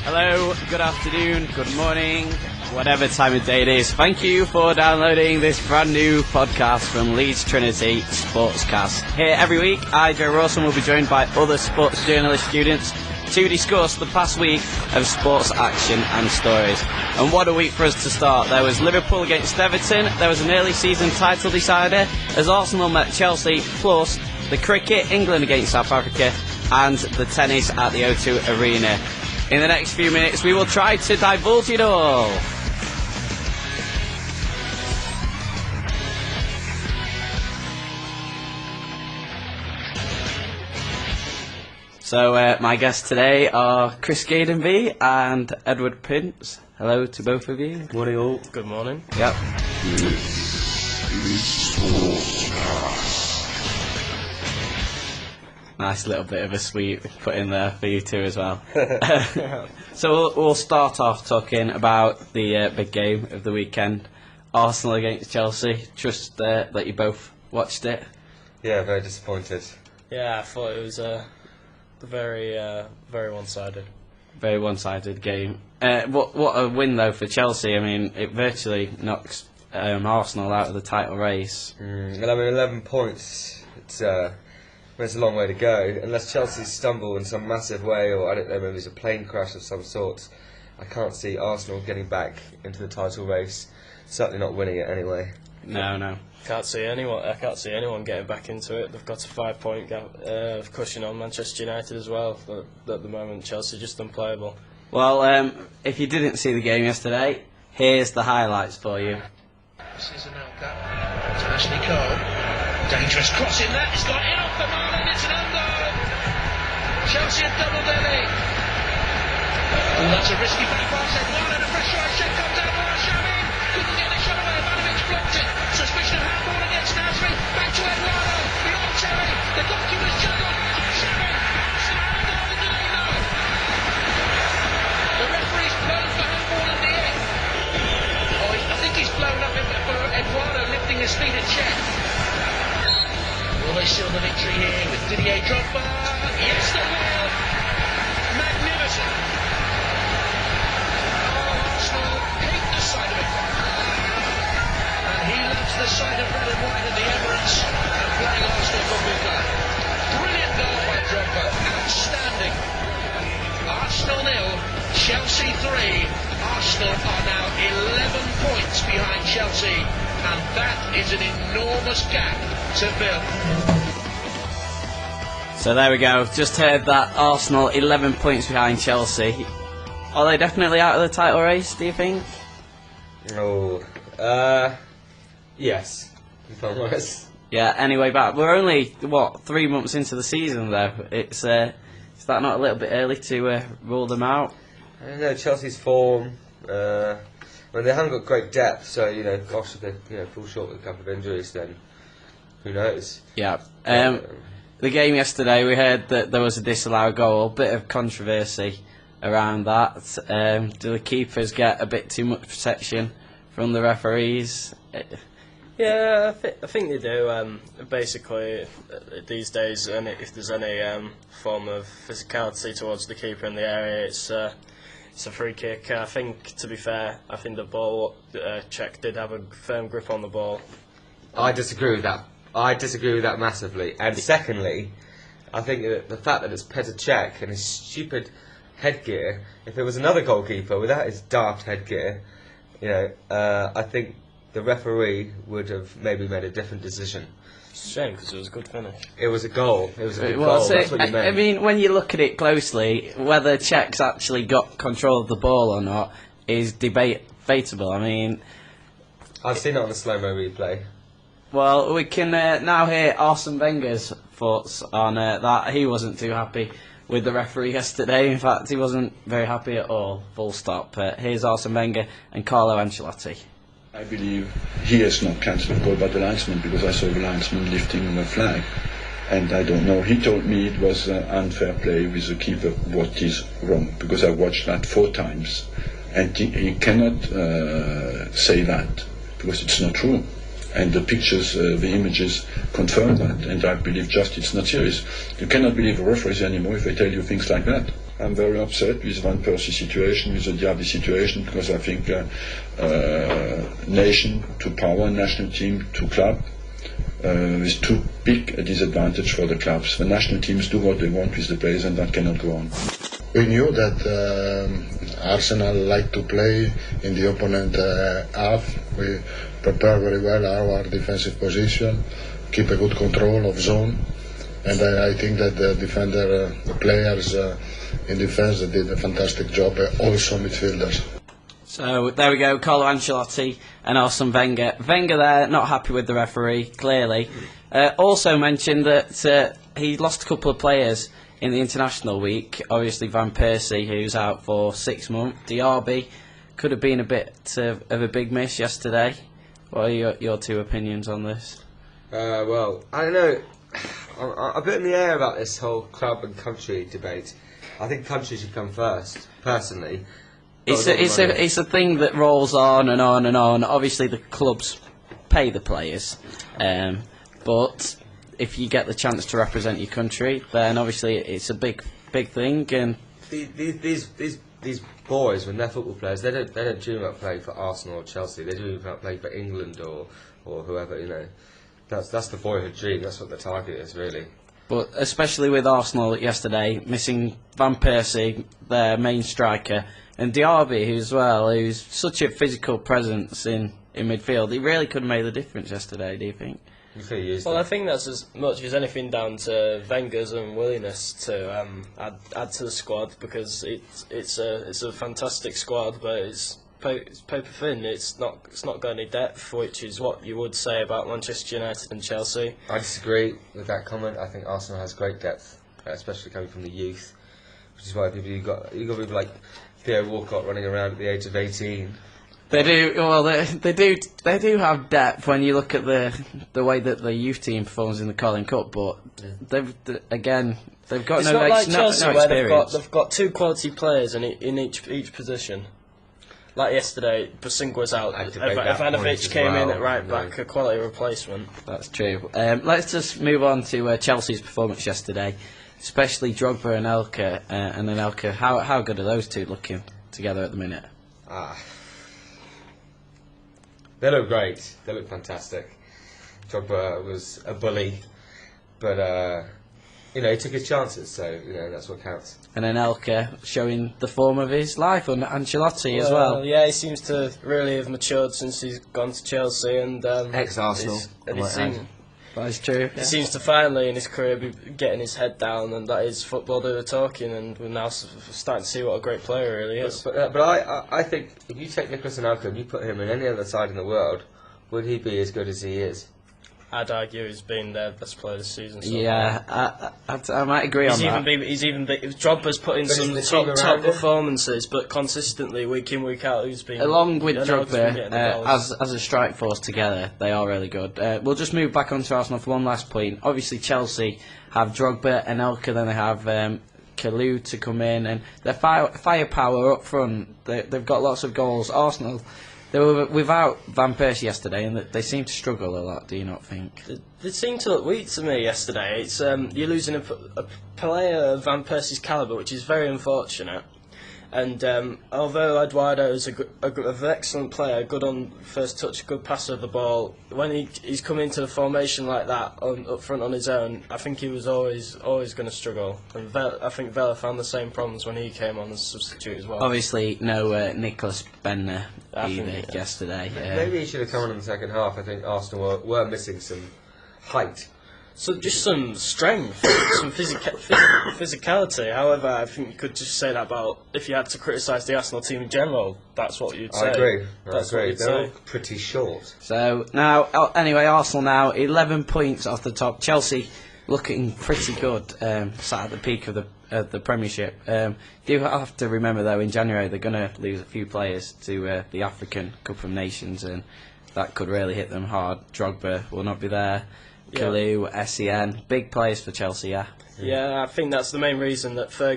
Hello, good afternoon, good morning, whatever time of day it is. Thank you for downloading this brand new podcast from Leeds Trinity Sportscast. Here every week, I, Rawson, will be joined by other sports journalist students to discuss the past week of sports action and stories. And what a week for us to start. There was Liverpool against Everton, there was an early season title decider as Arsenal met Chelsea, plus the cricket, England against South Africa, and the tennis at the O2 Arena. In the next few minutes we will try to divulge it all. So my guests today are Chris Gatenby and Edward Prince. Hello to both of you. Morning all. Good morning. Yep. Nice little bit of a sweep put in there for you two as well. So we'll start off talking about the big game of the weekend, Arsenal against Chelsea. Trust that you both watched it. Yeah, very disappointed. Yeah, I thought it was very one-sided. Very one-sided game. What a win though for Chelsea. I mean, it virtually knocks Arsenal out of the title race. 11 points. It's a long way to go. Unless Chelsea stumble in some massive way, or I don't know, maybe there's a plane crash of some sort, I can't see Arsenal getting back into the title race. Certainly not winning it anyway. No. I can't see anyone getting back into it. They've got a 5-point gap of cushion on Manchester United as well. But at the moment, Chelsea just unplayable. Well, if you didn't see the game yesterday, here's the highlights for you. This is an outcut to Ashley Cole. Dangerous cross in that. It's got in off the mark and it's an own goal. Chelsea have doubled their lead. Oh, that's a risky back pass. One and a pressurised check comes out. Shamin couldn't get the shot away. Ivanovic blocked it. Suspicion of handball against Nasri. Back to Eduardo. Beyond Terry. The goalkeeper's juggled. Shamin. Arsenal have a goal again. No. The referee's blown for handball in the end. Oh, I think he's blown up for Eduardo lifting his feet at check. Will they seal the victory here with Didier Drogba? Yes, they will. Magnificent. Oh, Arsenal hate the sight of it. And he loves the sight of red and white at the Emirates and playing Arsenal football club. Brilliant goal by Drogba. Outstanding. Arsenal 0, Chelsea 3. Arsenal are now 11 points behind Chelsea, and that is an enormous gap to fill. So there we go. Just heard that Arsenal 11 points behind Chelsea. Are they definitely out of the title race, do you think? Yes. If I'm honest. Yeah, anyway, back. We're only, 3 months into the season though. Is that not a little bit early to rule them out? I don't know, Chelsea's form. They haven't got great depth, so, gosh, if they fall short with a couple of injuries, then who knows? Yeah. The game yesterday, we heard that there was a disallowed goal. Bit of controversy around that. Do the keepers get a bit too much protection from the referees? Yeah, I think they do. Basically, these days, and if there's any form of physicality towards the keeper in the area, it's a free kick. I think, to be fair, I think the ball check did have a firm grip on the ball. I disagree with that. I disagree with that massively. And secondly, I think that the fact that it's Petr Cech and his stupid headgear, if it was another goalkeeper without his daft headgear, I think the referee would have maybe made a different decision. It's a shame because it was a good finish. It was a goal. It was a good Well, goal. so That's what you meant. I mean, when you look at it closely, whether Cech's actually got control of the ball or not is debatable. I mean, I've seen it on the slow-mo replay. Well, we can now hear Arsene Wenger's thoughts on that. He wasn't too happy with the referee yesterday. In fact, he wasn't very happy at all, full stop. Here's Arsene Wenger and Carlo Ancelotti. I believe he has not cancelled the goal by the linesman because I saw the linesman lifting the flag. And I don't know, he told me it was unfair play with the keeper. What is wrong? Because I watched that 4 times. And he cannot say that because it's not true. And the pictures, the images confirm that, and I believe just it's not serious. You cannot believe referees anymore if they tell you things like that. I'm very upset with Van Persie situation, with the Diaby situation, because I think nation to power, national team to club, is too big a disadvantage for the clubs. The national teams do what they want with the players, and that cannot go on. We knew that Arsenal like to play in the opponent half. We prepare very well our defensive position, keep a good control of zone, and I think that the defender, the players in defense did a fantastic job, also midfielders. So there we go, Carlo Ancelotti and Arsene Wenger. Wenger there, not happy with the referee, clearly. Also mentioned that he lost a couple of players in the international week. Obviously Van Persie, who's out for 6 months. Diaby could have been a bit of a big miss yesterday. What are your two opinions on this? Well, I don't know. I'm a bit in the air about this whole club and country debate. I think country should come first, personally. It's a thing that rolls on and on and on. Obviously, the clubs pay the players, but if you get the chance to represent your country, then obviously it's a big thing. And these boys, when they're football players, they don't dream about playing for Arsenal or Chelsea. They dream about playing for England or whoever. You know, that's the boyhood dream. That's what the target is, really. But especially with Arsenal yesterday, missing Van Persie, their main striker, and Diaby, who's such a physical presence in midfield, he really could have made the difference yesterday, do you think? Well, I think that's as much as anything down to Wenger's unwillingness to add to the squad, because it's a fantastic squad, but it's paper thin. It's not got any depth, which is what you would say about Manchester United and Chelsea. I disagree with that comment. I think Arsenal has great depth, especially coming from the youth, which is why you've got people like Theo Walcott running around at the age of 18. They do. Well, they do have depth when you look at the way that the youth team performs in the Carling Cup. But they've got it's no not like Chelsea, no where experience. they've got two quality players in each position. Like yesterday, Bosinga was out. Ivanovic came in at right back, a quality replacement. That's true. Let's just move on to Chelsea's performance yesterday, especially Drogba and Elka. And then Elka, how good are those two looking together at the minute? They look great. They look fantastic. Drogba was a bully, but he took his chances, so that's what counts. And then Elka showing the form of his life under Ancelotti as well. Yeah, he seems to really have matured since he's gone to Chelsea and ex-Arsenal. That is true. He seems to finally in his career be getting his head down, and that is football do the talking, and we're now starting to see what a great player he really is. But I think if you take Nicolas Anelka and you put him in any other side in the world, would he be as good as he is? I'd argue he's been their best player this season. So yeah, I might agree on that. He's even Drogba's put in some top performances, but consistently week in week out he's been. Along with Drogba, as a strike force together, they are really good. We'll just move back onto Arsenal for one last point. Obviously, Chelsea have Drogba and Elka, then they have Kalou to come in, and their firepower up front. They've got lots of goals. Arsenal. They were without Van Persie yesterday, and they seem to struggle a lot. Do you not think? They seem to look weak to me yesterday. It's you're losing a player of Van Persie's calibre, which is very unfortunate. And although Eduardo is an excellent player, good on first touch, good passer of the ball, when he's come into the formation like that up front on his own, I think he was always going to struggle. And I think Vela found the same problems when he came on as a substitute as well. Obviously, no Nicholas Benner either yesterday. Maybe he should have come on in the second half. I think Arsenal were missing some height. So just some strength, some physicality. However, I think you could just say that about if you had to criticise the Arsenal team in general. That's what you'd say. I agree. They're all pretty short. So now, anyway, Arsenal now 11 points off the top. Chelsea looking pretty good, sat at the peak of the Premiership. You have to remember though, in January they're going to lose a few players to the African Cup of Nations, and that could really hit them hard. Drogba will not be there. Kalou, SEN, big players for Chelsea, yeah. Yeah, I think that's the main reason that Ferguson